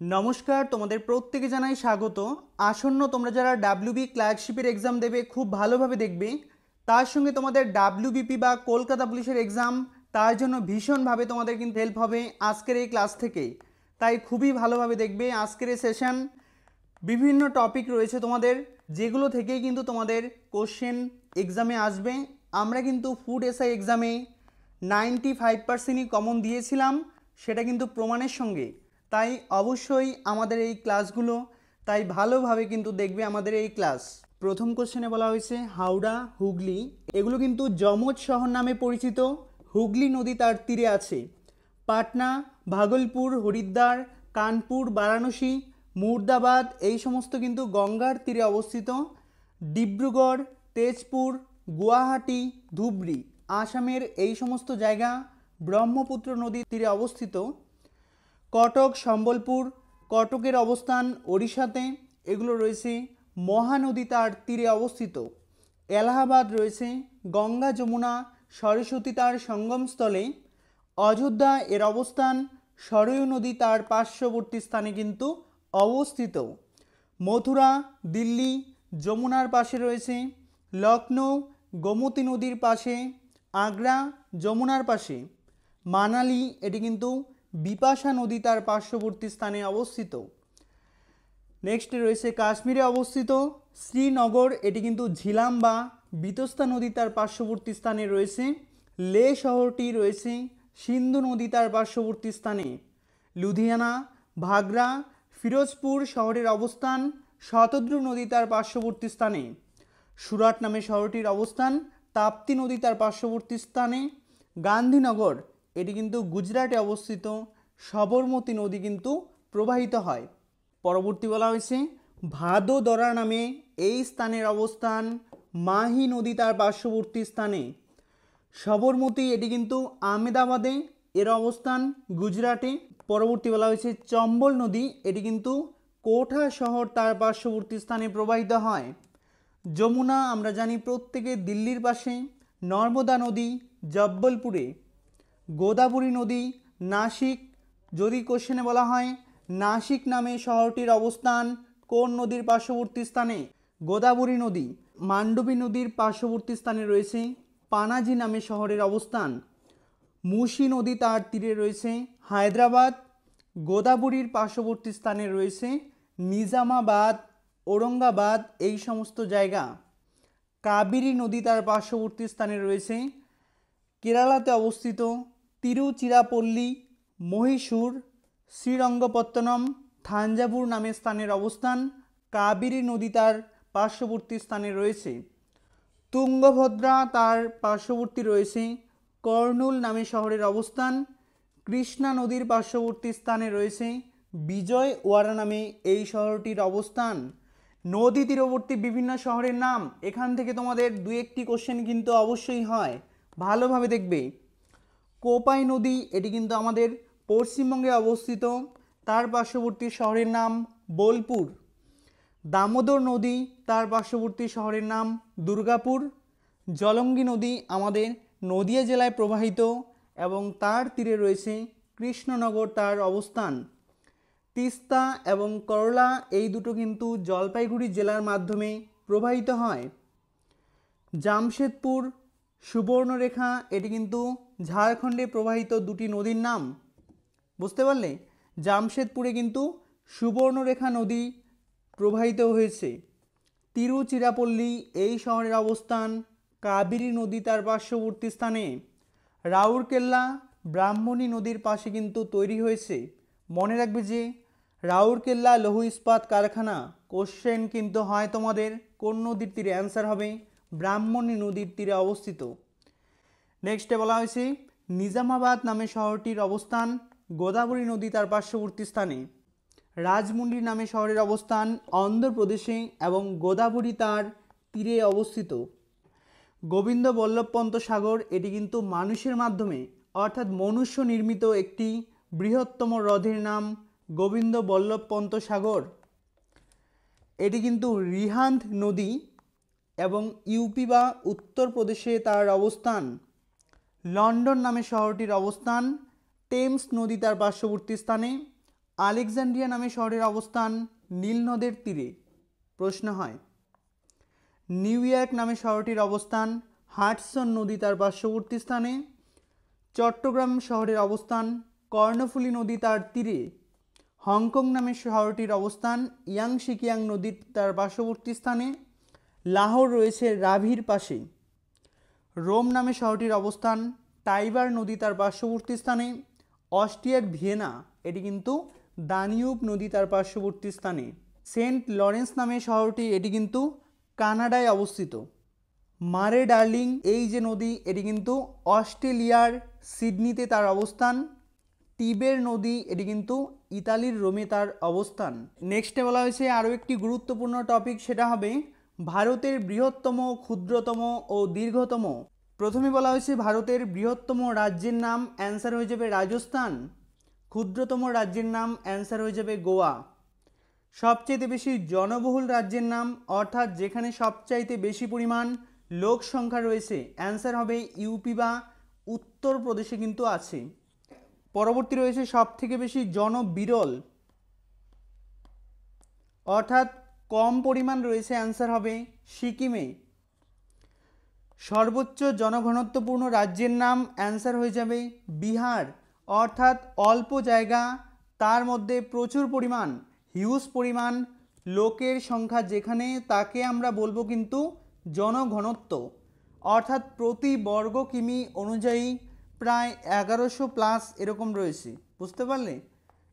নমস্কার, তোমাদের প্রত্যেকে জানাই স্বাগত। আসন্ন তোমরা যারা ডাব্লিউবি ক্লার্কশিপের এক্সাম দেবে খুব ভালোভাবে দেখবে, তার সঙ্গে তোমাদের ডাব্লিউবিপি বা কলকাতা পুলিশের এক্সাম, তার জন্য ভীষণভাবে তোমাদের কিন্তু হেল্প হবে আজকের এই ক্লাস থেকে। তাই খুবই ভালোভাবে দেখবে আজকের এই সেশন। বিভিন্ন টপিক রয়েছে তোমাদের, যেগুলো থেকেই কিন্তু তোমাদের কোশ্চেন এক্সামে আসবে। আমরা কিন্তু ফুড এসআই এক্সামে 95%ই কমন দিয়েছিলাম, সেটা কিন্তু প্রমাণের সঙ্গে। তাই অবশ্যই আমাদের এই ক্লাসগুলো তাই ভালোভাবে কিন্তু দেখবে আমাদের এই ক্লাস। প্রথম কোশ্চেনে বলা হয়েছে হাওড়া, হুগলি এগুলো কিন্তু যমজ শহর নামে পরিচিত। হুগলি নদী তার তীরে আছে। পাটনা, ভাগলপুর, হরিদ্বার, কানপুর, বারাণসী, মুর্দাবাদ এই সমস্ত কিন্তু গঙ্গার তীরে অবস্থিত। ডিব্রুগড়, তেজপুর, গুয়াহাটি, ধুবড়ি আসামের এই সমস্ত জায়গা ব্রহ্মপুত্র নদীর তীরে অবস্থিত। কটক, সম্বলপুর, কটকের অবস্থান ওড়িশাতে, এগুলো রয়েছে মহানদী তার তীরে অবস্থিত। এলাহাবাদ রয়েছে গঙ্গা, যমুনা, সরস্বতী তার সঙ্গমস্থলে। অযোধ্যা এর অবস্থান সরয়ূ নদী তার পার্শ্ববর্তী স্থানে কিন্তু অবস্থিত। মথুরা, দিল্লি যমুনার পাশে রয়েছে। লখনৌ গোমতী নদীর পাশে। আগ্রা যমুনার পাশে। মানালি এটি কিন্তু বিপাশা নদী তার পার্শ্ববর্তী স্থানে অবস্থিত। নেক্সট রয়েছে কাশ্মীরে অবস্থিত শ্রীনগর, এটি কিন্তু ঝিলাম বা বিতস্তা নদী তার পার্শ্ববর্তী স্থানে রয়েছে। লে শহরটি রয়েছে সিন্ধু নদী তার পার্শ্ববর্তী স্থানে। লুধিয়ানা, ভাগরা, ফিরোজপুর শহরের অবস্থান শতদ্রু নদী তার পার্শ্ববর্তী স্থানে। সুরাট নামে শহরটির অবস্থান তাপ্তি নদী তার পার্শ্ববর্তী স্থানে। গান্ধীনগর এটি কিন্তু গুজরাটে অবস্থিত। সবরমতী নদী কিন্তু প্রবাহিত হয়। পরবর্তী বলা হয়েছে ভাদোদরা নামে এই স্থানের অবস্থান মাহি নদী তার পার্শ্ববর্তী স্থানে। সবরমতী এটি কিন্তু আহমেদাবাদে, এর অবস্থান গুজরাটে। পরবর্তী বলা হয়েছে চম্বল নদী, এটি কিন্তু কোঠা শহর তার পার্শ্ববর্তী স্থানে প্রবাহিত হয়। যমুনা আমরা জানি প্রত্যেকে দিল্লির পাশে। নর্মদা নদী জব্বলপুরে। গোদাবরী নদী নাসিক, যদি কোশ্চেনে বলা হয় নাসিক নামে শহরটির অবস্থান কোন নদীর পার্শ্ববর্তী স্থানে? গোদাবরী নদী। মান্ডবী নদীর পার্শ্ববর্তী স্থানে রয়েছে পানাজি নামে শহরের অবস্থান। মুসি নদী তার তীরে রয়েছে হায়দ্রাবাদ। গোদাবরীর পার্শ্ববর্তী স্থানে রয়েছে নিজামাবাদ, ঔরঙ্গাবাদ এই সমস্ত জায়গা। কাবেরী নদী তার পার্শ্ববর্তী স্থানে রয়েছে কেরালাতে অবস্থিত তিরুচিরাপল্লী, মহীশূর, শ্রীরঙ্গপত্তনম, থাঞ্জাভুর নামের স্থানের অবস্থান। কাবেরী নদী তার পার্শ্ববর্তী স্থানে রয়েছে। তুঙ্গভদ্রা তার পার্শ্ববর্তী রয়েছে কর্নুল নামে শহরের অবস্থান। কৃষ্ণা নদীর পার্শ্ববর্তী স্থানে রয়েছে বিজয়ওয়াড়া নামে এই শহরটির অবস্থান। নদী তীরবর্তী বিভিন্ন শহরের নাম, এখান থেকে তোমাদের দু একটি কোশ্চেন কিন্তু অবশ্যই হয়, ভালোভাবে দেখবে। কোপাই নদী এটি কিন্তু আমাদের পশ্চিমবঙ্গে অবস্থিত, তার পার্শ্ববর্তী শহরের নাম বোলপুর। দামোদর নদী তার পার্শ্ববর্তী শহরের নাম দুর্গাপুর। জলঙ্গি নদী আমাদের নদিয়া জেলায় প্রবাহিত এবং তার তীরে রয়েছে কৃষ্ণনগর তার অবস্থান। তিস্তা এবং করলা এই দুটো কিন্তু জলপাইগুড়ি জেলার মাধ্যমে প্রবাহিত হয়। জামশেদপুর, সুবর্ণরেখা এটি কিন্তু ঝাড়খণ্ডে প্রবাহিত দুটি নদীর নাম। বুঝতে পারলে? জামশেদপুরে কিন্তু সুবর্ণরেখা নদী প্রবাহিত হয়েছে। তিরুচিরাপল্লী এই শহরের অবস্থান কাবেরী নদী তার পার্শ্ববর্তী স্থানে। রাউরকেল্লা ব্রাহ্মণী নদীর পাশে কিন্তু তৈরি হয়েছে। মনে রাখবে যে রাউরকেল্লা লৌহ ইস্পাত কারখানা কোশ্চেন কিন্তু হয় তোমাদের কোন নদীর তীরে? অ্যান্সার হবে ব্রাহ্মণী নদীর তীরে অবস্থিত। নেক্সটে বলা হয়েছে নিজামাবাদ নামে শহরটির অবস্থান গোদাবরী নদী তার পার্শ্ববর্তী স্থানে। রাজমুন্ডি নামে শহরের অবস্থান অন্ধ্রপ্রদেশে এবং গোদাবরী তার তীরে অবস্থিত। গোবিন্দ বল্লভ পন্ত সাগর এটি কিন্তু মানুষের মাধ্যমে অর্থাৎ মনুষ্য নির্মিত একটি বৃহত্তম হ্রদের নাম গোবিন্দ বল্লভ পন্ত সাগর। এটি কিন্তু রিহান্দ নদী এবং ইউপি বা উত্তরপ্রদেশে তার অবস্থান। লন্ডন নামে শহরটির অবস্থান টেমস নদী তার পার্শ্ববর্তী স্থানে। আলেকজান্দ্রিয়া নামে শহরের অবস্থান নীল নদের তীরে। প্রশ্ন হয়, নিউ ইয়র্ক নামে শহরটির অবস্থান হাডসন নদী তার পার্শ্ববর্তী স্থানে। চট্টগ্রাম শহরের অবস্থান কর্ণফুলী নদী তার তীরে। হংকং নামে শহরটির অবস্থান ইয়াংশিকিয়াং নদীর তার পার্শ্ববর্তী স্থানে। লাহোর রয়েছে রাভির পাশে। রোম নামে শহরটির অবস্থান টাইবার নদী তার পার্শ্ববর্তী স্থানে। অস্ট্রিয়ার ভিয়েনা, এটি কিন্তু দানিউব নদী তার পার্শ্ববর্তী স্থানে। সেন্ট লরেন্স নামে শহরটি, এটি কিন্তু কানাডায় অবস্থিত। মারে ডার্লিং এই যে নদী, এটি কিন্তু অস্ট্রেলিয়ার সিডনিতে তার অবস্থান। টিবের নদী, এটি কিন্তু ইতালির রোমে তার অবস্থান। নেক্সটে বলা হয়েছে আরও একটি গুরুত্বপূর্ণ টপিক, সেটা হবে ভারতের বৃহত্তম, ক্ষুদ্রতম ও দীর্ঘতম। প্রথমে বলা হয়েছে ভারতের বৃহত্তম রাজ্যের নাম, অ্যান্সার হয়ে যাবে রাজস্থান। ক্ষুদ্রতম রাজ্যের নাম, অ্যান্সার হয়ে যাবে গোয়া। সবচেয়ে বেশি জনবহুল রাজ্যের নাম, অর্থাৎ যেখানে সবচাইতে বেশি পরিমাণ লোক সংখ্যা রয়েছে, অ্যান্সার হবে ইউপি বা উত্তরপ্রদেশে কিন্তু আছে। পরবর্তী রয়েছে সবথেকে বেশি জনবিরল, অর্থাৎ কম পরিমাণ রয়েছে, অ্যান্সার হবে সিকিমে। সর্বোচ্চ জনঘনত্বপূর্ণ রাজ্যের নাম, অ্যান্সার হয়ে যাবে বিহার, অর্থাৎ অল্প জায়গা তার মধ্যে প্রচুর পরিমাণ, হিউজ পরিমাণ লোকের সংখ্যা যেখানে, তাকে আমরা বলবো কিন্তু জনঘনত্ব, অর্থাৎ প্রতি বর্গ কিমি অনুযায়ী প্রায় 1100+ এরকম রয়েছে। বুঝতে পারলে,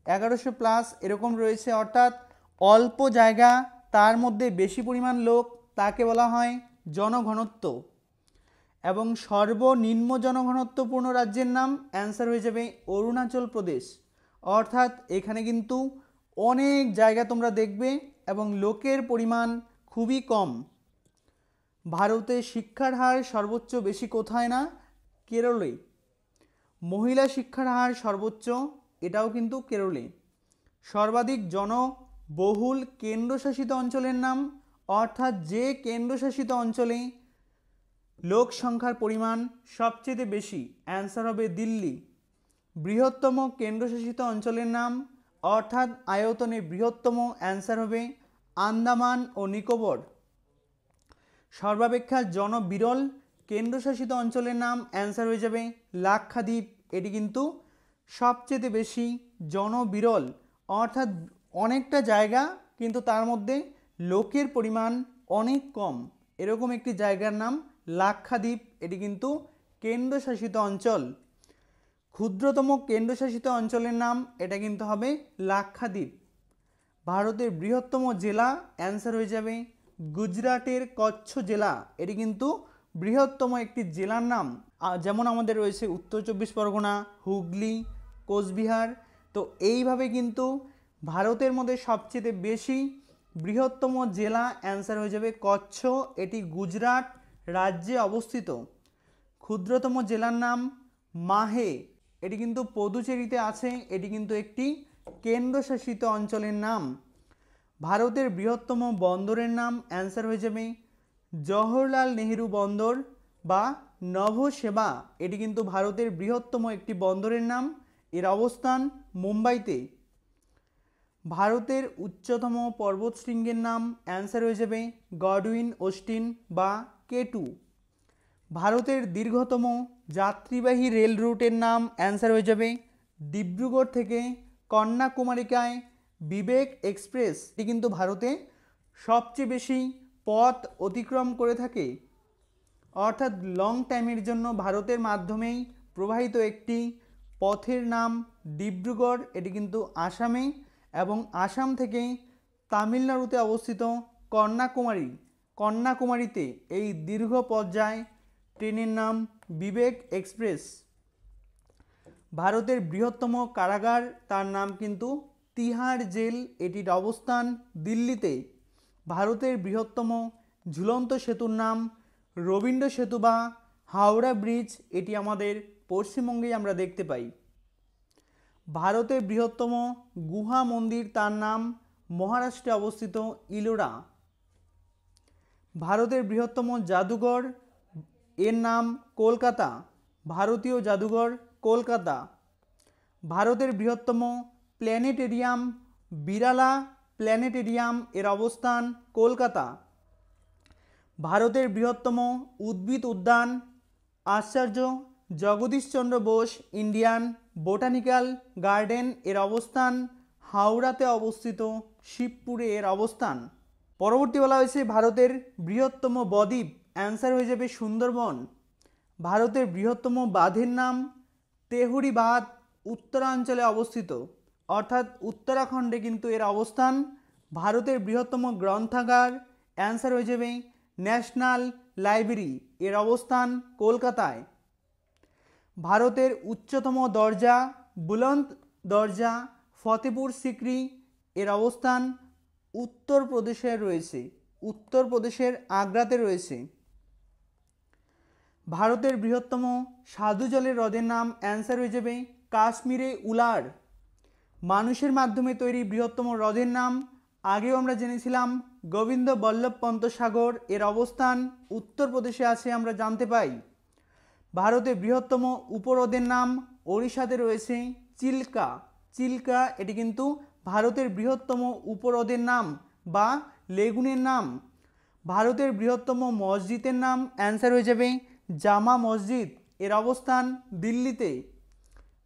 1100+ এরকম রয়েছে, অর্থাৎ অল্প জায়গা তার মধ্যে বেশি পরিমাণ লোক, তাকে বলা হয় জনঘনত্ব। এবং সর্বনিম্ন জনঘনত্বপূর্ণ রাজ্যের নাম, অ্যান্সার হয়ে যাবে অরুণাচল প্রদেশ, অর্থাৎ এখানে কিন্তু অনেক জায়গা তোমরা দেখবে এবং লোকের পরিমাণ খুবই কম। ভারতে শিক্ষার হার সর্বোচ্চ বেশি কোথায় না, কেরলে। মহিলা শিক্ষার হার সর্বোচ্চ, এটাও কিন্তু কেরলে। সর্বাধিক জনবহুল কেন্দ্রশাসিত অঞ্চলের নাম, অর্থাৎ যে কেন্দ্রশাসিত অঞ্চলে লোক সংখ্যার পরিমাণ সবচেয়ে বেশি, অ্যান্সার হবে দিল্লি। বৃহত্তম কেন্দ্রশাসিত অঞ্চলের নাম, অর্থাৎ আয়তনে বৃহত্তম, অ্যান্সার হবে আন্দামান ও নিকোবর। সর্বাপেক্ষা জনবিরল কেন্দ্রশাসিত অঞ্চলের নাম, অ্যান্সার হয়ে যাবে লাক্ষাদ্বীপ, এটি কিন্তু সবচেয়ে বেশি জনবিরল, অর্থাৎ অনেকটা জায়গা কিন্তু তার মধ্যে লোকের পরিমাণ অনেক কম, এরকম একটি জায়গার নাম লাক্ষাদ্বীপ, এটি কিন্তু কেন্দ্রশাসিত অঞ্চল। ক্ষুদ্রতম কেন্দ্রশাসিত অঞ্চলের নাম, এটা কিন্তু হবে লাক্ষাদ্বীপ। ভারতের বৃহত্তম জেলা, অ্যান্সার হয়ে যাবে গুজরাটের কচ্ছ জেলা, এটি কিন্তু বৃহত্তম একটি জেলার নাম। যেমন আমাদের রয়েছে উত্তর চব্বিশ পরগনা, হুগলি, কোচবিহার। তো এইভাবে কিন্তু ভারতের মধ্যে সবচেয়ে বেশি বৃহত্তম জেলা, অ্যান্সার হয়ে যাবে কচ্ছ, এটি গুজরাট রাজ্যে অবস্থিত। ক্ষুদ্রতম জেলার নাম মাহে, এটি কিন্তু পদুচেরিতে আছে, এটি কিন্তু একটি কেন্দ্রশাসিত অঞ্চলের নাম। ভারতের বৃহত্তম বন্দরের নাম, অ্যান্সার হয়ে যাবে জওহরলাল নেহেরু বন্দর বা নভসেবা, এটি কিন্তু ভারতের বৃহত্তম একটি বন্দরের নাম, এর অবস্থান মুম্বাইতে। ভারতের উচ্চতম পর্বতশৃঙ্গের নাম, অ্যান্সার হয়ে যাবে গডউইন অস্টিন বা K2। ভারতের দীর্ঘতম যাত্রীবাহী রেল রুটের নাম, অ্যান্সার হয়ে যাবে ডিব্রুগড় থেকে কন্যাকুমারিকায় বিবেক এক্সপ্রেস, এটি কিন্তু ভারতে সবচেয়ে বেশি পথ অতিক্রম করে থাকে, অর্থাৎ লং টাইমের জন্য ভারতের মাধ্যমেই প্রবাহিত একটি পথের নাম ডিব্রুগড়, এটি কিন্তু আসামে, এবং আসাম থেকে তামিলনাড়ুতে অবস্থিত কন্যাকুমারীতে এই দীর্ঘ পথ যায়, ট্রেনের নাম বিবেক এক্সপ্রেস। ভারতের বৃহত্তম কারাগার, তার নাম কিন্তু তিহাড় জেল, এটির অবস্থান দিল্লিতে। ভারতের বৃহত্তম ঝুলন্ত সেতুর নাম রবীন্দ্র সেতু বা হাওড়া ব্রিজ, এটি আমাদের পশ্চিমবঙ্গেই আমরা দেখতে পাই। ভারতের বৃহত্তম গুহা মন্দির, তার নাম মহারাষ্ট্রে অবস্থিত ইলোরা। ভারতের বৃহত্তম জাদুঘর, এর নাম কলকাতা, ভারতীয় জাদুঘর কলকাতা। ভারতের বৃহত্তম প্ল্যানেটেরিয়াম, বিড়ালা প্ল্যানেটেরিয়াম এর অবস্থান কলকাতা। ভারতের বৃহত্তম উদ্ভিদ উদ্যান Acharya Jagadishchandra Bose Indian botanical garden এর অবস্থান হাওড়াতে অবস্থিত। শিবপুরে এর অবস্থান। পরবর্তী বলা হয়েছে ভারতের বৃহত্তম বদ্বীপ, অ্যান্সার হয়ে যাবে সুন্দরবন। ভারতের বৃহত্তম বাঁধের নাম তেহরি বাঁধ, উত্তরাঞ্চলে অবস্থিত, অর্থাৎ উত্তরাখণ্ডে কিন্তু এর অবস্থান। ভারতের বৃহত্তম গ্রন্থাগার, অ্যান্সার হয়ে যাবে ন্যাশনাল লাইব্রেরি, এর অবস্থান কলকাতায়। ভারতের উচ্চতম দরজা বুলন্দ দরজা ফতেপুর সিকরি, এর অবস্থান উত্তরপ্রদেশে রয়েছে, উত্তরপ্রদেশের আগ্রাতে রয়েছে। ভারতের বৃহত্তম স্বাদু জলের হ্রদের নাম, অ্যান্সার হয়ে যাবে কাশ্মীরে উলার। মানুষের মাধ্যমে তৈরি বৃহত্তম হ্রদের নাম আগেও আমরা জেনেছিলাম গোবিন্দ বল্লভ পন্ত সাগর, এর অবস্থান উত্তরপ্রদেশে আছে আমরা জানতে পাই। ভারতের বৃহত্তম উপহ্রদের নাম ওড়িশাতে রয়েছে চিল্কা, চিল্কা এটি কিন্তু ভারতের বৃহত্তম উপহ্রদের নাম বা লেগুনের নাম। ভারতের বৃহত্তম মসজিদের নাম, অ্যান্সার হয়ে যাবে জামা মসজিদ, এর অবস্থান দিল্লিতে।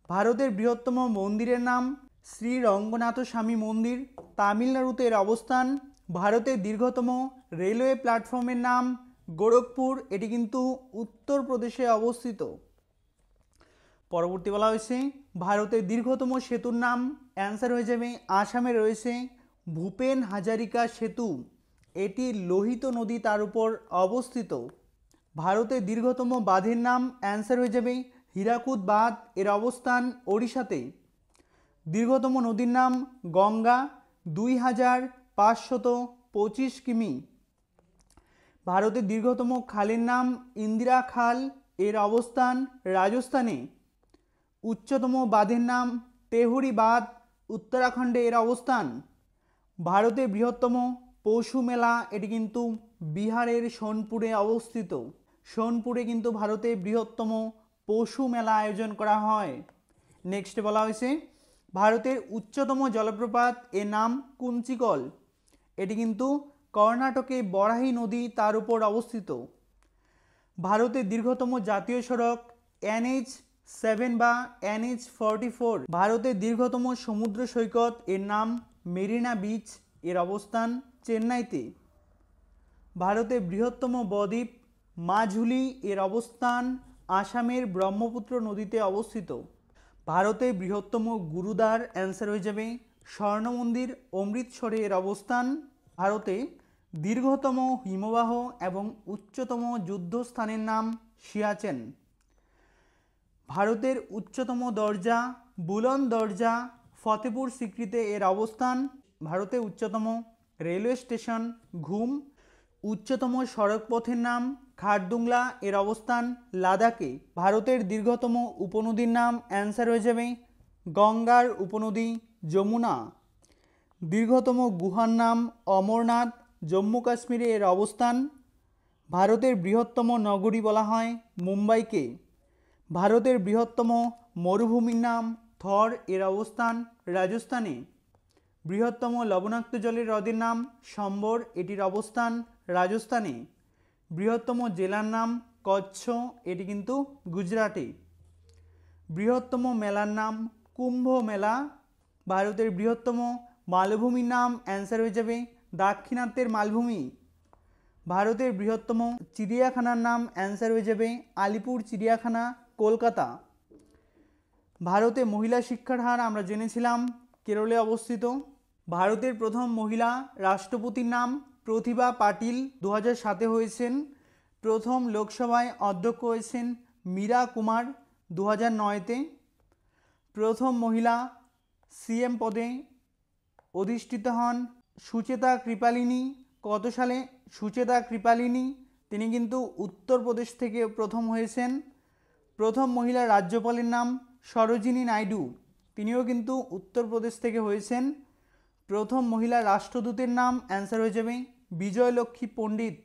ভারতের বৃহত্তম মন্দিরের নাম শ্রী রঙ্গনাথ স্বামী মন্দির, তামিলনাড়ুতে এর অবস্থান। ভারতের দীর্ঘতম রেলওয়ে প্ল্যাটফর্মের নাম গোরখপুর, এটি কিন্তু উত্তরপ্রদেশে অবস্থিত। পরবর্তী বলা হয়েছে ভারতের দীর্ঘতম সেতুর নাম, অ্যান্সার হয়ে যাবে আসামে রয়েছে ভূপেন হাজারিকা সেতু, এটি লোহিত নদী তার উপর অবস্থিত। ভারতের দীর্ঘতম বাঁধের নাম, অ্যান্সার হয়ে যাবে হীরাকুদ বাঁধ, এর অবস্থান ওড়িশাতে। দীর্ঘতম নদীর নাম গঙ্গা, 2525 কিমি। ভারতের দীর্ঘতম খালের নাম ইন্দিরা খাল, এর অবস্থান রাজস্থানে। উচ্চতম বাঁধের নাম তেহরি বাঁধ, উত্তরাখণ্ডে এর অবস্থান। ভারতের বৃহত্তম পশু মেলা, এটি কিন্তু বিহারের সোনপুরে অবস্থিত। সোনপুরে কিন্তু ভারতের বৃহত্তম পশু মেলা আয়োজন করা হয়। নেক্সট বলা হয়েছে ভারতের উচ্চতম জলপ্রপাত, এর নাম কুঞ্চিকল, এটি কিন্তু কর্ণাটকে বরাহী নদী তার উপর অবস্থিত। ভারতের দীর্ঘতম জাতীয় সড়ক NH7 বা NH44। ভারতের দীর্ঘতম সমুদ্র সৈকত, এর নাম মেরিনা বিচ, এর অবস্থান চেন্নাইতে। ভারতের বৃহত্তম বদ্বীপ মাঝুলি, এর অবস্থান আসামের ব্রহ্মপুত্র নদীতে অবস্থিত। ভারতের বৃহত্তম গুরুদ্বার, অ্যান্সার হয়ে যাবে স্বর্ণ মন্দির, অমৃতসরে এর অবস্থান। ভারতে দীর্ঘতম হিমবাহ এবং উচ্চতম যুদ্ধস্থানের নাম সিয়াচেন। ভারতের উচ্চতম দরজা বুলন্দ দরজা ফতেপুর সিকরিতে এর অবস্থান। ভারতের উচ্চতম রেলওয়ে স্টেশন ঘুম। উচ্চতম সড়কপথের নাম খারদুংলা, এর অবস্থান লাদাখে। ভারতের দীর্ঘতম উপনদীর নাম, অ্যান্সার হয়ে যাবে গঙ্গার উপনদী যমুনা। দীর্ঘতম গুহার নাম অমরনাথ, জম্মু কাশ্মীরে এর অবস্থান। ভারতের বৃহত্তম নগরী বলা হয় মুম্বাইকে। ভারতের বৃহত্তম মরুভূমির নাম থর, এর অবস্থান রাজস্থানে। বৃহত্তম লবণাক্ত জলের হ্রদের নাম সম্বর, এটির অবস্থান রাজস্থানে। বৃহত্তম জেলার নাম কচ্ছ, এটি কিন্তু গুজরাটে। বৃহত্তম মেলার নাম কুম্ভ মেলা। ভারতের বৃহত্তম মালভূমির নাম, অ্যান্সার হয়ে যাবে দাক্ষিণাত্যের মালভূমি। ভারতের বৃহত্তম চিড়িয়াখানার নাম, অ্যান্সার হয়ে যাবে আলিপুর চিড়িয়াখানা, কলকাতা। ভারতে মহিলা শিক্ষার হার আমরা জেনেছিলাম কেরলে অবস্থিত। ভারতের প্রথম মহিলা রাষ্ট্রপতির নাম প্রতিভা পাটিল, 2007 হয়েছেন। প্রথম লোকসভায় অধ্যক্ষ হয়েছেন মীরা কুমার, 2009-তে। প্রথম মহিলা CM পদে অধিষ্ঠিত হন সুচেতা কৃপালিনী, কত সালে? সুচেতা কৃপালিনী, তিনি কিন্তু উত্তরপ্রদেশ থেকে প্রথম হয়েছেন। প্রথম মহিলা রাজ্যপালের নাম সরোজিনী নাইডু, তিনিও কিন্তু উত্তরপ্রদেশ থেকে হয়েছেন। প্রথম মহিলা রাষ্ট্রদূতের নাম, অ্যান্সার হয়ে যাবে বিজয়লক্ষ্মী পণ্ডিত।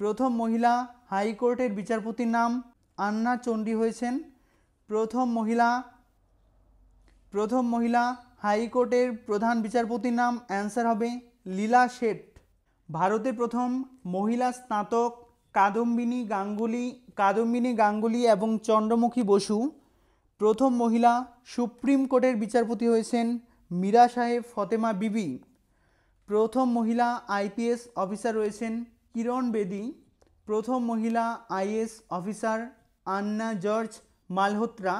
প্রথম মহিলা হাইকোর্টের বিচারপতির নাম আন্না চণ্ডী হয়েছেন। প্রথম মহিলা হাইকোর্টের প্রধান বিচারপতির নাম অ্যান্সার হবে লীলা শেঠ। ভারতের প্রথম মহিলা স্নাতক কাদম্বিনী গাঙ্গুলি এবং চন্দ্রমুখী বসু। প্রথম মহিলা সুপ্রিম কোর্টের বিচারপতি হয়েছেন মীরা সাহেব ফতেমা বিবি। প্রথম মহিলা আইপিএস অফিসার রয়েছেন কিরণ বেদি। প্রথম মহিলা আইএস অফিসার আন্না জর্জ মালহোত্রা।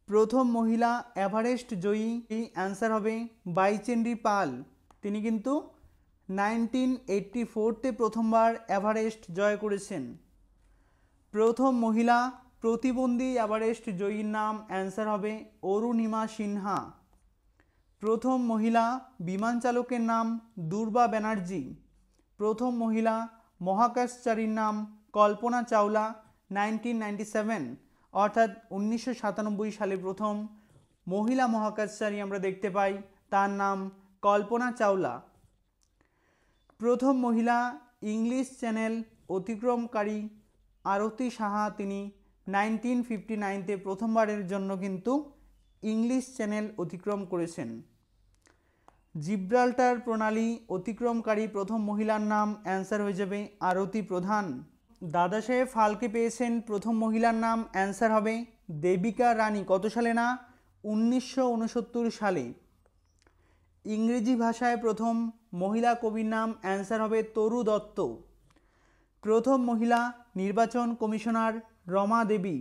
প্রথম মহিলা এভারেস্ট জয়ী অ্যান্সার হবে বাইচেন্দ্রী পাল। তিনি কিন্তু 1984-তে প্রথমবার এভারেস্ট জয় করেছেন। প্রথম মহিলা প্রতিবন্ধী এভারেস্ট জয়ীর নাম অ্যান্সার হবে অরুণিমা সিনহা। প্রথম মহিলা বিমান চালকের নাম দুর্বা ব্যানার্জি। প্রথম মহিলা মহাকাশচারীর নাম কল্পনা চাওলা। 1997 অর্থাৎ 1997 সালে প্রথম মহিলা মহাকাশচারী আমরা দেখতে পাই, তার নাম কল্পনা চাওলা। প্রথম মহিলা ইংলিশ চ্যানেল অতিক্রমকারী আরতি সাহা। তিনি 1959-তে প্রথমবারের জন্য কিন্তু ইংলিশ চ্যানেল অতিক্রম করেছেন। জিব্রাল্টার প্রণালী অতিক্রমকারী প্রথম মহিলার নাম অ্যান্সার হয়ে যাবে আরতি প্রধান। দাদাসাহেব ফালকে পেয়েছেন প্রথম মহিলার নাম অ্যান্সার হবে দেবিকা রানী। কত সালে না? 1969 সালে। ইংরেজি ভাষায় প্রথম মহিলা কবির নাম অ্যান্সার হবে তরু দত্ত। প্রথম মহিলা নির্বাচন কমিশনার রমা দেবী।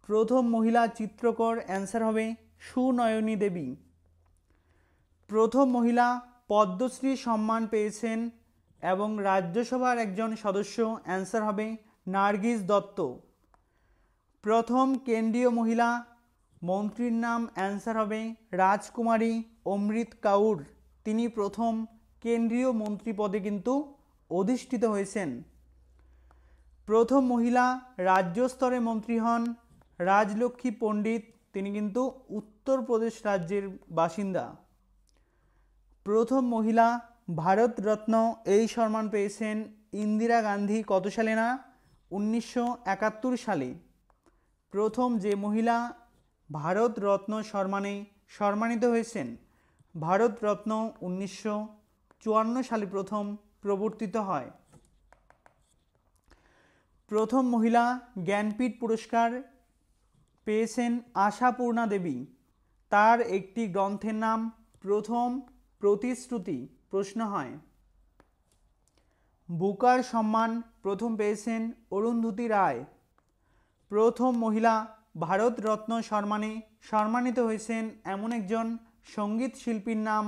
প্রথম মহিলা চিত্রকর অ্যান্সার হবে সুনয়নী দেবী। প্রথম মহিলা পদ্মশ্রী সম্মান পেয়েছেন এবং রাজ্যসভার একজন সদস্য অ্যান্সার হবে নার্গিস দত্ত। প্রথম কেন্দ্রীয় মহিলা মন্ত্রীর নাম অ্যান্সার হবে রাজকুমারী অমৃত কাউর। তিনি প্রথম কেন্দ্রীয় মন্ত্রী পদে কিন্তু অধিষ্ঠিত হয়েছেন। প্রথম মহিলা রাজ্য স্তরে মন্ত্রী হন রাজলক্ষ্মী পণ্ডিত। তিনি কিন্তু উত্তরপ্রদেশ রাজ্যের বাসিন্দা। প্রথম মহিলা ভারতরত্ন এই সম্মান পেয়েছেন ইন্দিরা গান্ধী। কত সালে না? 1971 সালে। প্রথম যে মহিলা ভারতরত্ন সম্মানে সম্মানিত হয়েছেন, ভারতরত্ন 1954 সালে প্রথম প্রবর্তিত হয়। প্রথম মহিলা জ্ঞানপীঠ পুরস্কার পেয়েছেন আশাপূর্ণা দেবী। তার একটি গ্রন্থের নাম প্রথম প্রতিশ্রুতি। প্রশ্ন হয়। বুকার সম্মান প্রথম পেয়েছেন অরুন্ধতী রায়। প্রথম মহিলা ভারতরত্ন সম্মানে সম্মানিত হয়েছেন এমন একজন সঙ্গীত শিল্পীর নাম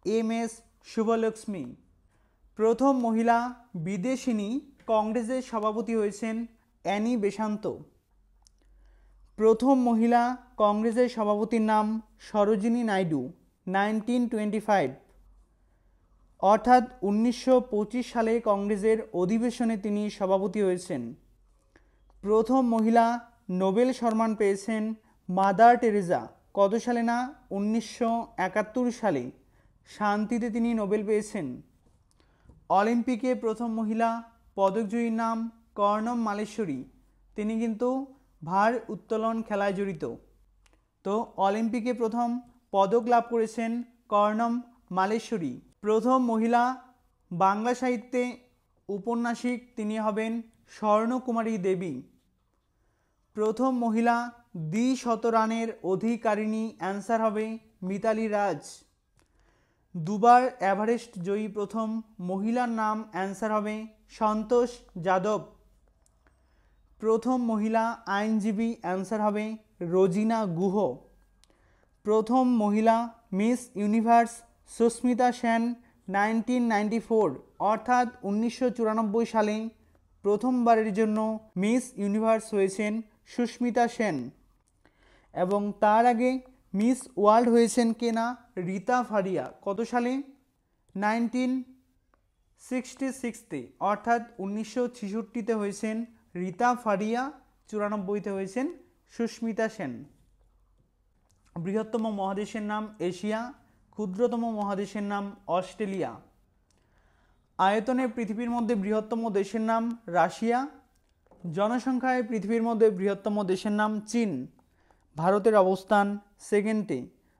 এম.এস. শুভলক্ষ্মী। প্রথম মহিলা বিদেশিনী কংগ্রেসের সভাপতি হয়েছেন অ্যানি বেসান্ত। প্রথম মহিলা কংগ্রেসের সভাপতির নাম সরোজিনী নাইডু। 1925 অর্থাৎ 1925 সালে কংগ্রেসের অধিবেশনে তিনি সভাপতি হয়েছেন। প্রথম মহিলা নোবেল সম্মান পেয়েছেন মাদার টেরেসা। কত সালে না? 1971 সালে। শান্তিতে তিনি নোবেল পেয়েছেন। অলিম্পিকে প্রথম মহিলা পদকজয়ীর নাম কর্ণম মালেশ্বরী। তিনি কিন্তু ভার উত্তোলন খেলায় জড়িত। তো অলিম্পিকে প্রথম পদক লাভ করেছেন কর্ণম মালেশ্বরী। প্রথম মহিলা বাংলা সাহিত্যে উপন্যাসিক তিনি হবেন স্বর্ণকুমারী দেবী। প্রথম মহিলা দ্বিশতরানের অধিকারিণী অ্যান্সার হবে মিতালি রাজ। দুবার এভারেস্ট জয়ী প্রথম মহিলার নাম অ্যান্সার হবে সন্তোষ যাদব। প্রথম মহিলা আইনজীবী অ্যান্সার হবে রোজিনা গুহ। প্রথম মহিলা মিস ইউনিভার্স সুস্মিতা সেন 1994 অর্থাৎ 1994 সালে প্রথমবারের জন্য মিস ইউনিভার্স হয়েছেন সুস্মিতা সেন। এবং তার আগে মিস ওয়ার্ল্ড হয়েছেন কে না? রীতা ফারিয়া। কত সালে? 1966-তে অর্থাৎ 1966-তে হয়েছেন রীতা ফারিয়া, 94-তে হয়েছেন সুস্মিতা সেন। বৃহত্তম মহাদেশের নাম এশিয়া, ক্ষুদ্রতম মহাদেশের নাম অস্ট্রেলিয়া। আয়তনে পৃথিবীর মধ্যে বৃহত্তম দেশের নাম রাশিয়া। জনসংখ্যায় পৃথিবীর মধ্যে বৃহত্তম দেশের নাম চীন। ভারতের অবস্থান সেকেন্ডে।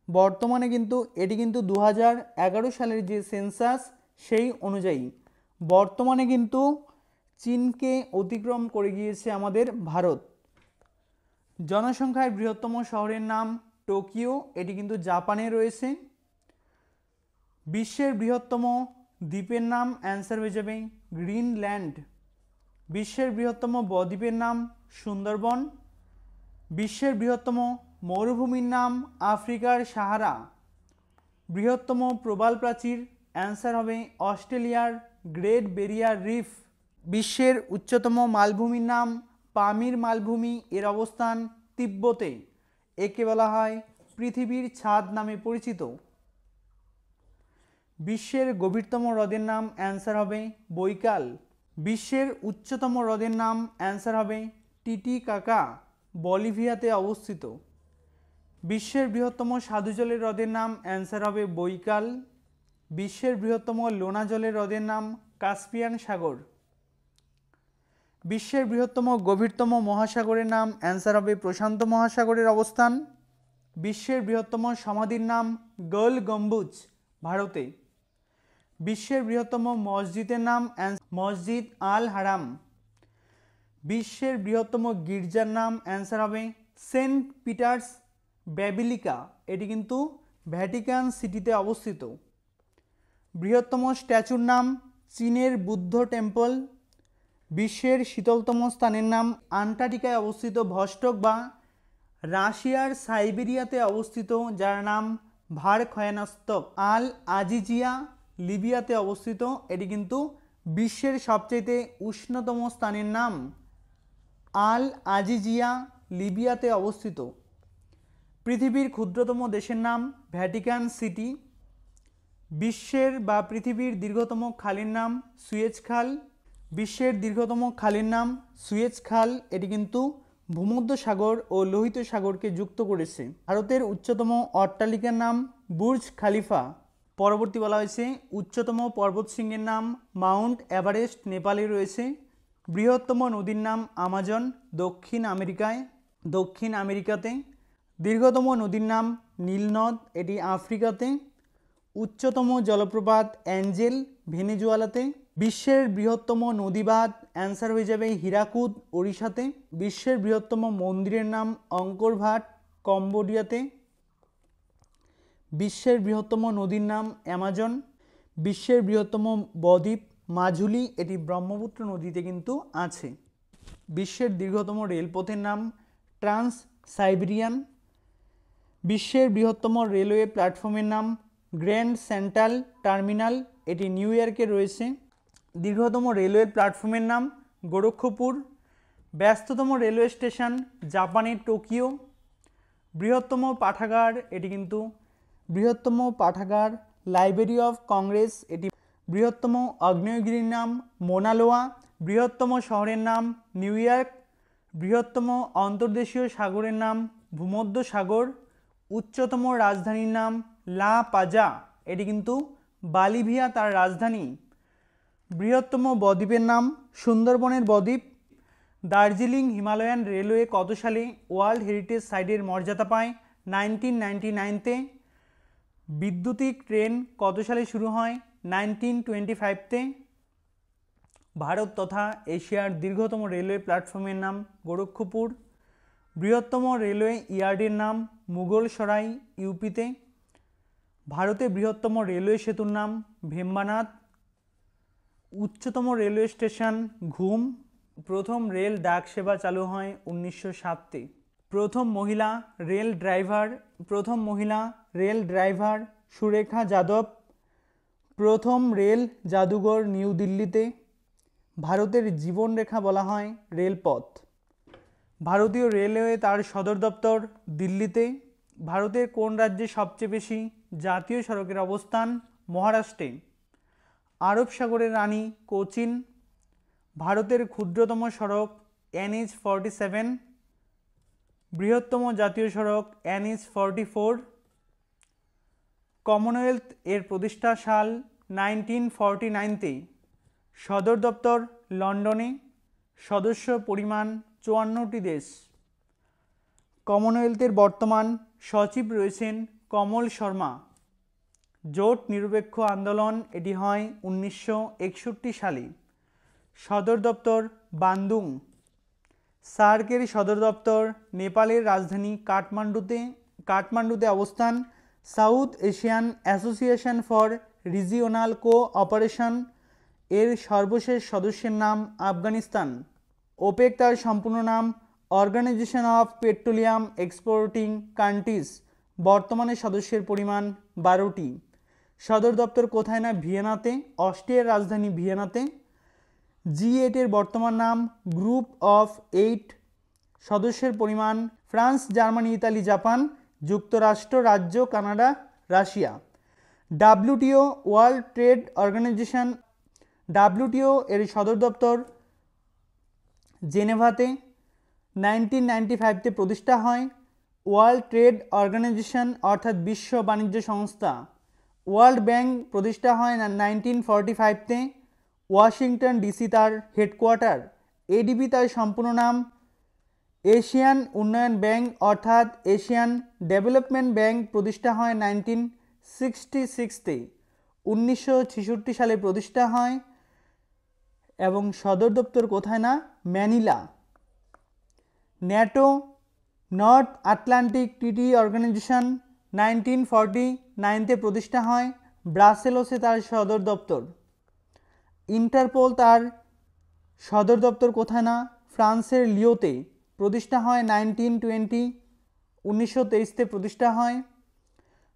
বর্তমানে কিন্তু এটি কিন্তু 2011 সালের যে সেন্সাস সেই অনুযায়ী বর্তমানে কিন্তু চীনকে অতিক্রম করে গিয়েছে আমাদের ভারত। জনসংখ্যায় বৃহত্তম শহরের নাম টোকিও, এটি কিন্তু জাপানে রয়েছে। বিশ্বের বৃহত্তম দ্বীপের নাম অ্যান্সার হয়ে যাবে গ্রিনল্যান্ড। বিশ্বের বৃহত্তম বদ্বীপের নাম সুন্দরবন। বিশ্বের বৃহত্তম মরুভূমির নাম আফ্রিকার সাহারা। বৃহত্তম প্রবাল প্রাচীর অ্যান্সার হবে অস্ট্রেলিয়ার গ্রেট ব্যারিয়ার রিফ। বিশ্বের উচ্চতম মালভূমির নাম পামির মালভূমি, এর অবস্থান তিব্বতে। একে বলা হয় পৃথিবীর ছাদ নামে পরিচিত। বিশ্বের গভীরতম হ্রদের নাম অ্যান্সার হবে বৈকাল। বিশ্বের উচ্চতম হ্রদের নাম অ্যান্সার হবে টিটিকাকা, বলিভিয়াতে অবস্থিত। বিশ্বের বৃহত্তম স্বাদু জলের হ্রদের নাম অ্যান্সার হবে বৈকাল। বিশ্বের বৃহত্তম লোনা জলের হ্রদের নাম কাস্পিয়ান সাগর। বিশ্বের বৃহত্তম গভীরতম মহাসাগরের নাম অ্যান্সার হবে প্রশান্ত মহাসাগরের অবস্থান। বিশ্বের বৃহত্তম সমাধির নাম গোল গম্বুজ, ভারতে। বিশ্বের বৃহত্তম মসজিদের নাম মসজিদ আল হারাম। বিশ্বের বৃহত্তম গির্জার নাম অ্যান্সার হবে সেন্ট পিটার্স ব্যাবিলিকা, এটি কিন্তু ভ্যাটিকান সিটিতে অবস্থিত। বৃহত্তম স্ট্যাচুর নাম চীনের বুদ্ধ টেম্পল। বিশ্বের শীতলতম স্থানের নাম আন্টার্কটিকায় অবস্থিত ভস্টক বা রাশিয়ার সাইবেরিয়াতে অবস্থিত, যার নাম ভারখয়ানস্তক। আল আজিজিয়া লিবিয়াতে অবস্থিত, এটি কিন্তু বিশ্বের সবচেয়ে উষ্ণতম স্থানের নাম আল আজিজিয়া লিবিয়াতে অবস্থিত। পৃথিবীর ক্ষুদ্রতম দেশের নাম ভ্যাটিকান সিটি। বিশ্বের বা পৃথিবীর দীর্ঘতম খালের নাম সুয়েজ খাল। বিশ্বের দীর্ঘতম খালের নাম সুয়েজ খাল, এটি কিন্তু ভূমধ্যসাগর ও লোহিত সাগরকে যুক্ত করেছে। ভারতের উচ্চতম অট্টালিকার নাম বুর্জ খালিফা। পরবর্তী বলা হয়েছে উচ্চতম পর্বতশৃঙ্গের নাম মাউন্ট এভারেস্ট, নেপালে রয়েছে। বৃহত্তম নদীর নাম আমাজন, দক্ষিণ আমেরিকাতে। দীর্ঘতম নদীর নাম নীলনদ, এটি আফ্রিকাতে। উচ্চতম জলপ্রপাত অ্যাঞ্জেল, ভেনেজুয়েলাতে। বিশ্বের বৃহত্তম নদীবাঁধ অ্যান্সার হয়ে যাবে হীরাকুদ, ওড়িশাতে। বিশ্বের বৃহত্তম মন্দিরের নাম অঙ্কর ভাট, কম্বোডিয়াতে। বিশ্বের বৃহত্তম নদীর নাম অ্যামাজন। বিশ্বের বৃহত্তম বদ্বীপ মাজুলি, এটি ব্রহ্মপুত্র নদীতে কিন্তু আছে। বিশ্বের দীর্ঘতম রেলপথের নাম ট্রান্স সাইবেরিয়ান। বিশ্বের বৃহত্তম রেলওয়ে প্ল্যাটফর্মের নাম গ্র্যান্ড সেন্ট্রাল টার্মিনাল, এটি নিউ ইয়র্কে রয়েছে। দীর্ঘতম রেলওয়ে প্ল্যাটফর্মের নাম গোরক্ষপুর। ব্যস্ততম রেলওয়ে স্টেশন জাপানের টোকিও। বৃহত্তম পাঠাগার, এটি কিন্তু বৃহত্তম পাঠাগার লাইব্রেরি অফ কংগ্রেস, এটি। বৃহত্তম আগ্নেয়গিরির নাম মোনালোয়া। বৃহত্তম শহরের নাম নিউ ইয়র্ক। বৃহত্তম অন্তর্দেশীয় সাগরের নাম ভূমধ্যসাগর। উচ্চতম রাজধানীর নাম লা পাজা, এটি কিন্তু বলিভিয়া তার রাজধানী। বৃহত্তম বদ্বীপের নাম সুন্দরবনের বদ্বীপ। দার্জিলিং হিমালয়ান রেলওয়ে কত সালে ওয়ার্ল্ড হেরিটেজ সাইটের মর্যাদা পায়? 1999-তে। বৈদ্যুতিক ট্রেন কত সালে শুরু হয়? 1925-তে। ভারত তথা এশিয়ার দীর্ঘতম রেলওয়ে প্ল্যাটফর্মের নাম গোরক্ষপুর। বৃহত্তম রেলওয়ে ইয়ার্ডের নাম মুঘলসরাই, ইউপিতে। ভারতে বৃহত্তম রেলওয়ে সেতুর নাম ভেম্বানাদ। উচ্চতম রেলওয়ে স্টেশন ঘুম। প্রথম রেল ডাক সেবা চালু হয় 1907-তে। প্রথম মহিলা রেল ড্রাইভার সুরেখা যাদব। প্রথম রেল জাদুঘর নিউ দিল্লিতে। ভারতের জীবনরেখা বলা হয় রেলপথ। ভারতীয় রেলওয়ে তার সদর দপ্তর দিল্লিতে। ভারতের কোন রাজ্যে সবচেয়ে বেশি জাতীয় সড়কের অবস্থান? মহারাষ্ট্রে। আরব সাগরের রানী কোচিন। ভারতের ক্ষুদ্রতম সড়ক NH-47। বৃহত্তম জাতীয় সড়ক NH-44। কমনওয়েলথ এর প্রতিষ্ঠা সাল 1949-তে। সদর দপ্তর লন্ডনে। সদস্য পরিমাণ 54টি দেশ। কমনওয়েলথের বর্তমান সচিব রয়েছেন কমল শর্মা। জোট নিরপেক্ষ আন্দোলন এটি হয় 1961 সালে। সদর দপ্তর বান্দুং। সার্কের সদর দপ্তর নেপালের রাজধানী কাঠমান্ডুতে অবস্থান। South Asian Association for Regional Cooperation এর সর্বশেষ সদস্যের নাম আফগানিস্তান। ওপেক তার সম্পূর্ণ নাম Organization of Petroleum Exporting Countries. বর্তমানে সদস্যের পরিমাণ 12টি। সদর দপ্তর কোথায় না ভিয়েনাতে, অস্ট্রিয়ার রাজধানী ভিয়েনাতে। G8 এর বর্তমান নাম গ্রুপ অফ 8। সদস্যের পরিমাণ ফ্রান্স, জার্মানি, ইতালি, জাপান, যুক্তরাষ্ট্র, রাজ্য, Canada, Russia. WTO World Trade Organization. WTO এর সদর দপ্তর জেনেভাতে। 1995 প্রতিষ্ঠা হয়। ওয়ার্ল্ড ট্রেড অর্গানাইজেশন অর্থাৎ বিশ্ব বাণিজ্য সংস্থা। ওয়ার্ল্ড ব্যাংক প্রতিষ্ঠা হয় 1945-তে। ওয়াশিংটন ডিসি তার হেডকোয়ার্টার। ADB তার সম্পূর্ণ নাম এশিয়ান উন্নয়ন ব্যাংক অর্থাৎ এশিয়ান ডেভেলপমেন্ট ব্যাংক প্রতিষ্ঠা হয় 1966-তে। 1966 সালে প্রতিষ্ঠা হয় এবং সদর দপ্তর কোথায় না Manila. NATO north Atlantic treaty organization 1949-তে প্রতিষ্ঠা হয়। ব্রাসেলসে তার সদর দপ্তর। ইন্টারপোল তার সদর দপ্তর কোথায় না ফ্রান্সের লিওতে। প্রতিষ্ঠা হয় 1923-তে প্রতিষ্ঠা হয়।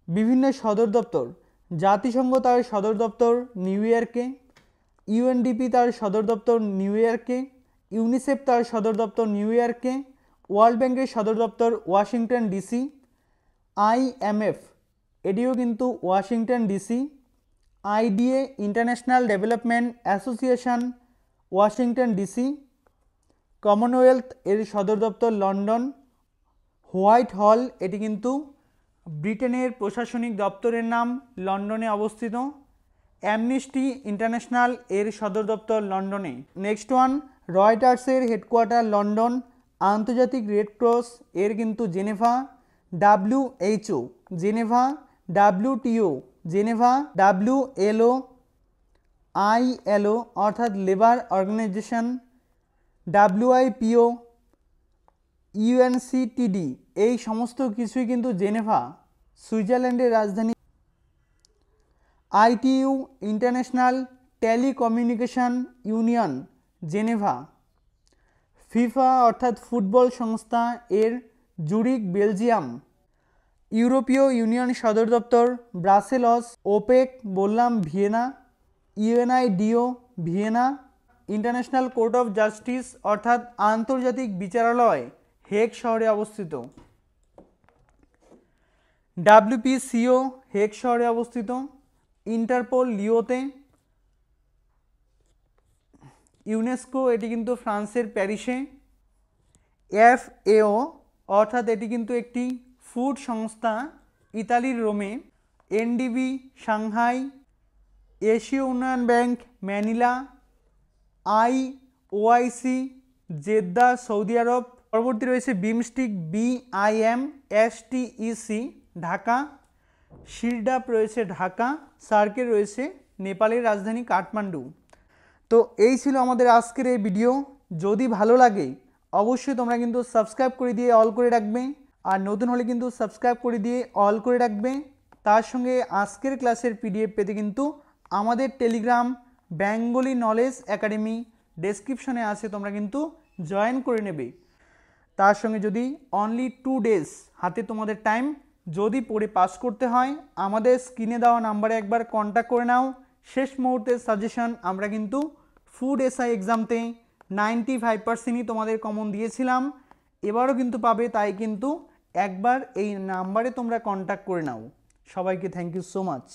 বিভিন্ন সদর দপ্তর। জাতিসংঘ তার সদর দপ্তর নিউ ইয়র্কে। UNDP তার সদর দপ্তর নিউ ইয়র্কে। ইউনিসেফ তার সদর দপ্তর নিউ ইয়র্কে। ওয়ার্ল্ড ব্যাংকের সদর দপ্তর ওয়াশিংটন ডিসি। IMF এটিও কিন্তু Washington DC. IDA international development association Washington DC. Commonwealth এর সদর দপ্তর লন্ডন। হোয়াইট হল এটি কিন্তু ব্রিটেনের প্রশাসনিক দপ্তরের নাম, লন্ডনে অবস্থিত। অ্যামনেস্টি ইন্টারন্যাশনাল এর সদর দপ্তর লন্ডনে। নেক্সট ওয়ান রয়টার্সের হেডকোয়ার্টার লন্ডন। আন্তর্জাতিক রেড ক্রস এর কিন্তু Geneva. WHO Geneva. WTO Geneva. WLO ILO অর্থাৎ লেবার অর্গানাইজেশন। WIPO UNCTD এই সমস্ত কিছুই কিন্তু জেনেভা, সুইজারল্যান্ডের রাজধানী। ITU international telecommunication union Geneva. FIFA অর্থাৎ ফুটবল সংস্থা এর জুরিক বেলজিয়াম। ইউরোপীয় ইউনিয়ন সদর দপ্তর ব্রাসেলস। ওপেক বললাম Vienna. UNIDO Vienna. International court of justice অর্থাৎ আন্তর্জাতিক বিচারালয় হেগ শহরে অবস্থিত। WPCO হেগ শহরে অবস্থিত। ইন্টারপোল লিওতে। ইউনেস্কো এটি কিন্তু ফ্রান্সের প্যারিসে। FAO অর্থাৎ এটি কিন্তু একটি ফুড সংস্থা, ইতালির রোমে। NDB Shanghai. এশীয় উন্নয়ন bank Manila. IOIC Jeddah Saudi Arab. পরবর্তী রয়েছে বিমস্টিক BIMSTEC ঢাকা। শিরডাপ রয়েছে ঢাকা। সার্কেল রয়েছে নেপালের রাজধানী কাঠমান্ডু। তো এই ছিল আমাদের আজকের এই ভিডিও। যদি ভালো লাগে অবশ্যই তোমরা কিন্তু সাবস্ক্রাইব করে দিয়ে অল করে রাখবে, আর নতুন হলে কিন্তু সাবস্ক্রাইব করে দিয়ে অল করে রাখবে। তার সঙ্গে আজকের ক্লাসের PDF পেতে কিন্তু আমাদের টেলিগ্রাম বেঙ্গলি নলেজ একাডেমি ডেসক্রিপশনে আছে, তোমরা কিন্তু জয়েন করে নেবে। তার সঙ্গে যদি অনলি 2 ডেজ হাতে তোমাদের টাইম, যদি পড়ে পাস করতে হয় আমাদের স্ক্রিনে দেওয়া নাম্বারে একবার কন্ট্যাক্ট করে নাও। শেষ মুহূর্তের সাজেশন আমরা কিন্তু ফুড SI এক্সামতে 95%ই তোমাদের কমন দিয়েছিলাম, এবারও কিন্তু পাবে। তাই কিন্তু একবার এই নাম্বারে তোমরা কন্ট্যাক্ট করে নাও। সবাইকে থ্যাংক ইউ সো মাচ।